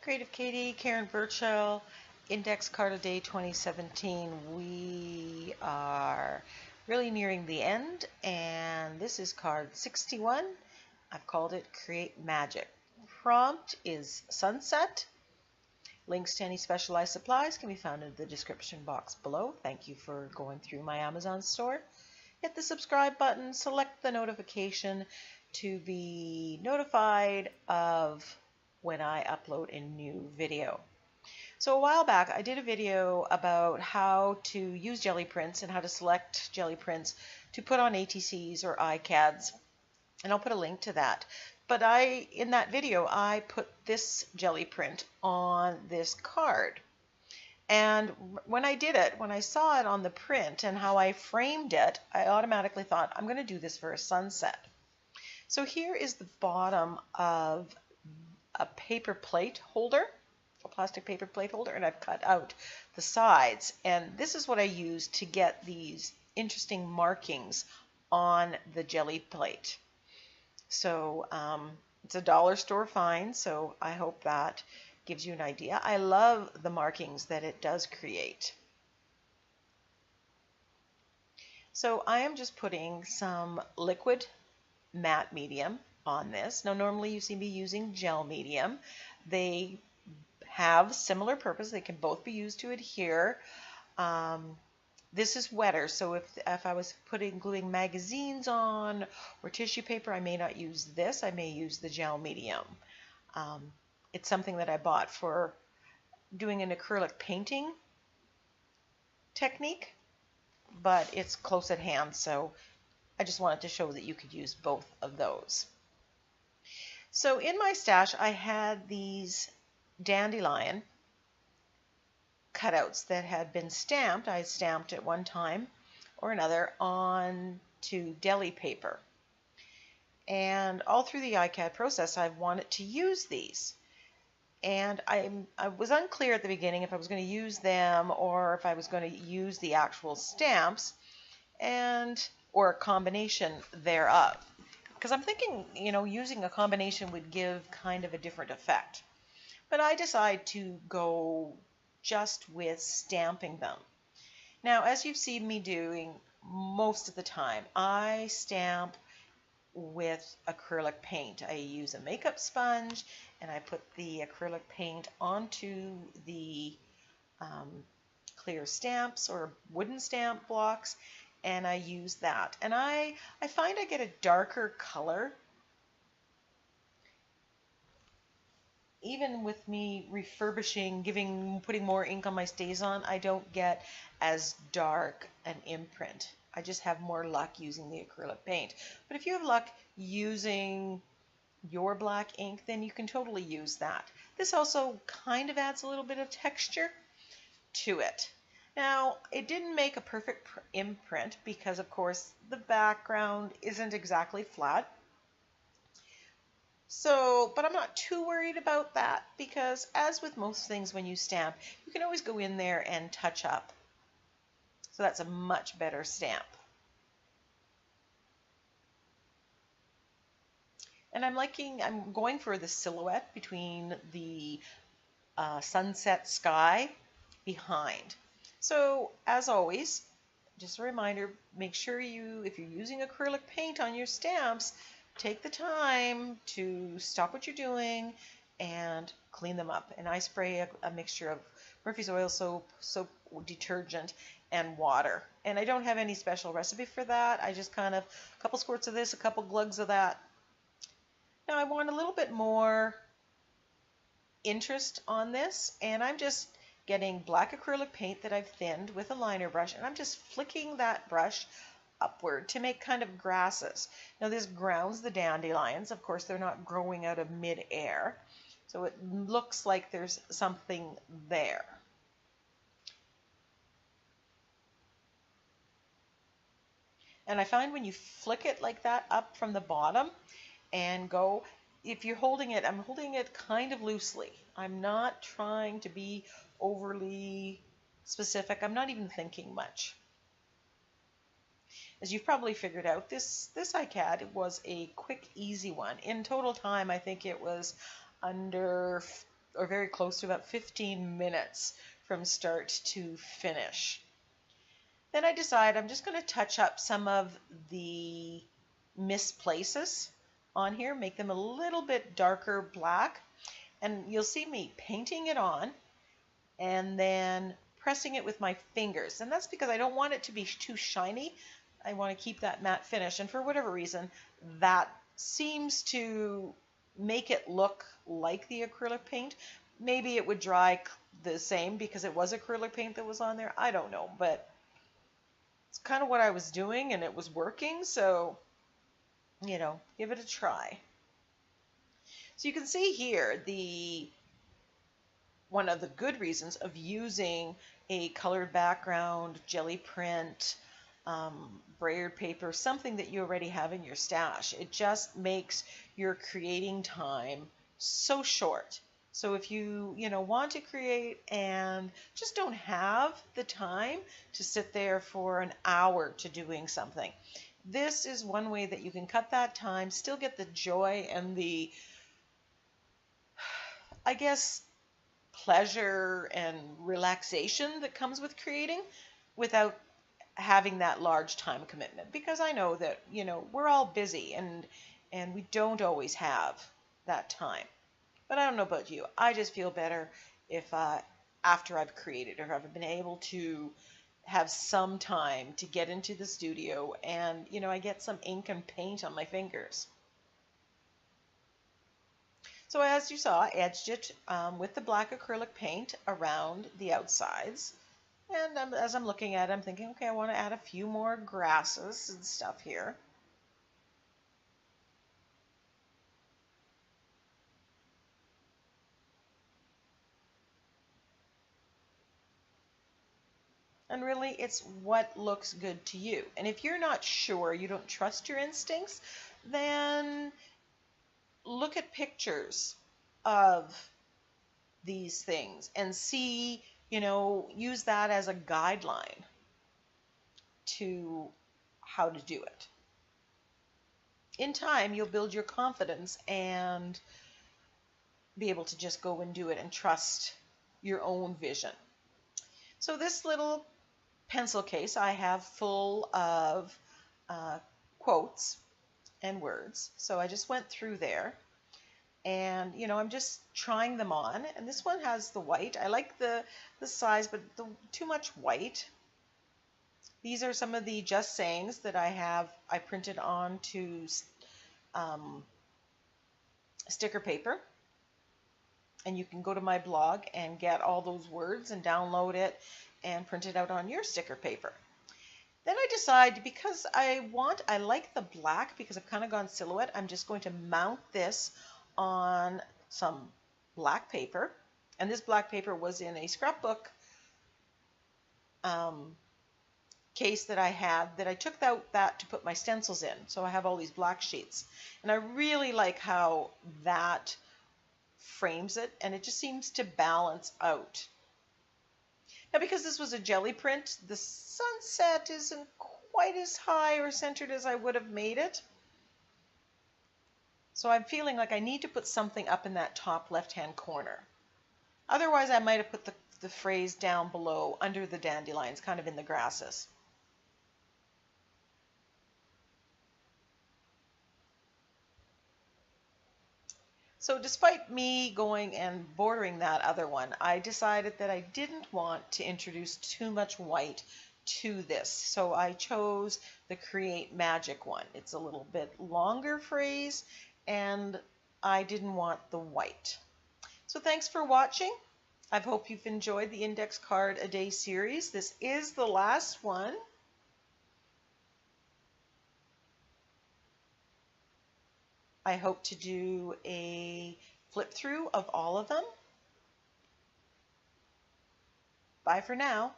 Creative Katie, Karen Burchell, Index Card of Day 2017. We are really nearing the end, and this is card 61. I've called it Create Magic. Prompt is Sunset. Links to any specialized supplies can be found in the description box below. Thank you for going through my Amazon store. Hit the subscribe button, select the notification to be notified of when I upload a new video. So a while back I did a video about how to use jelly prints and how to select jelly prints to put on ATCs or ICADs, and I'll put a link to that. But in that video I put this jelly print on this card. And when I did it, when I saw it on the print and how I framed it, I automatically thought, I'm going to do this for a sunset. So here is the bottom of a paper plate holder, a plastic paper plate holder, and I've cut out the sides. And this is what I use to get these interesting markings on the jelly plate. So it's a dollar store find, so I hope that gives you an idea. I love the markings that it does create. So I am just putting some liquid matte medium on this. Now normally you see me using gel medium. They have similar purpose. They can both be used to adhere. This is wetter, so if I was gluing magazines on or tissue paper, I may not use this. I may use the gel medium. It's something that I bought for doing an acrylic painting technique, but it's close at hand, so I just wanted to show that you could use both of those. So in my stash I had these dandelion cutouts that had been stamped. I stamped at one time or another onto deli paper. And all through the ICAD process I've wanted to use these. And I was unclear at the beginning if I was going to use them or if I was going to use the actual stamps or a combination thereof. Because I'm thinking, using a combination would give kind of a different effect. But I decided to go just with stamping them. Now, as you've seen me doing most of the time, I stamp with acrylic paint. I use a makeup sponge and I put the acrylic paint onto the clear stamps or wooden stamp blocks, and I use that. And I find I get a darker color. Even with me refurbishing, putting more ink on my StazOn, I don't get as dark an imprint. I just have more luck using the acrylic paint. But if you have luck using your black ink, then you can totally use that. This also kind of adds a little bit of texture to it. Now, it didn't make a perfect imprint because, of course, the background isn't exactly flat. But I'm not too worried about that because, as with most things when you stamp, you can always go in there and touch up. So that's a much better stamp. And I'm going for the silhouette between the sunset sky behind. So as always, just a reminder, make sure if you're using acrylic paint on your stamps, take the time to stop what you're doing and clean them up. And I spray a mixture of Murphy's oil soap detergent, and water. And I don't have any special recipe for that. I just kind of, a couple squirts of this, a couple glugs of that. Now I want a little bit more interest on this, and I'm just getting black acrylic paint that I've thinned with a liner brush, and I'm just flicking that brush upward to make kind of grasses. Now this grounds the dandelions. Of course, they're not growing out of mid-air, so it looks like there's something there. And I find when you flick it like that up from the bottom and go, if you're holding it, I'm holding it kind of loosely. I'm not trying to be overly specific. I'm not even thinking much. As you've probably figured out, this ICAD was a quick, easy one. In total time, I think it was under or very close to about 15 minutes from start to finish. Then I decide I'm just going to touch up some of the missed places on here, make them a little bit darker black, and you'll see me painting it on and then pressing it with my fingers. And that's because I don't want it to be too shiny. I want to keep that matte finish, and for whatever reason, that seems to make it look like the acrylic paint. Maybe it would dry the same because it was acrylic paint that was on there. I don't know, but it's kind of what I was doing and it was working, so, you know, give it a try. So you can see here one of the good reasons of using a colored background, jelly print, brayered paper, something that you already have in your stash. It just makes your creating time so short. So if you want to create and just don't have the time to sit there for an hour to doing something, this is one way that you can cut that time, still get the joy and the, I guess, pleasure and relaxation that comes with creating without having that large time commitment. Because I know that, we're all busy and we don't always have that time. But I don't know about you. I just feel better if after I've created, or I've been able to have some time to get into the studio and, I get some ink and paint on my fingers. So as you saw, I edged it with the black acrylic paint around the outsides. And as I'm looking at it, I'm thinking, okay, I want to add a few more grasses and stuff here. And really, it's what looks good to you. And if you're not sure, you don't trust your instincts, then look at pictures of these things and see, use that as a guideline to how to do it. In time, you'll build your confidence and be able to just go and do it and trust your own vision. So this little pencil case I have full of quotes and words. So I just went through there and, I'm just trying them on. And this one has the white. I like the size, but too much white. These are some of the just sayings that I printed onto sticker paper. And you can go to my blog and get all those words and download it and print it out on your sticker paper. Then I decide, because I like the black because I've kind of gone silhouette, I'm just going to mount this on some black paper. And this black paper was in a scrapbook case that I had, that I took out that to put my stencils in. So I have all these black sheets. And I really like how that frames it, and it just seems to balance out. Now, because this was a jelly print, the sunset isn't quite as high or centered as I would have made it. So I'm feeling like I need to put something up in that top left-hand corner. Otherwise, I might have put the phrase down below under the dandelions, kind of in the grasses. So despite me going and bordering that other one, I decided that I didn't want to introduce too much white to this. So I chose the Create Magic one. It's a little bit longer phrase, and I didn't want the white. So thanks for watching. I hope you've enjoyed the Index Card a Day series. This is the last one. I hope to do a flip through of all of them. Bye for now.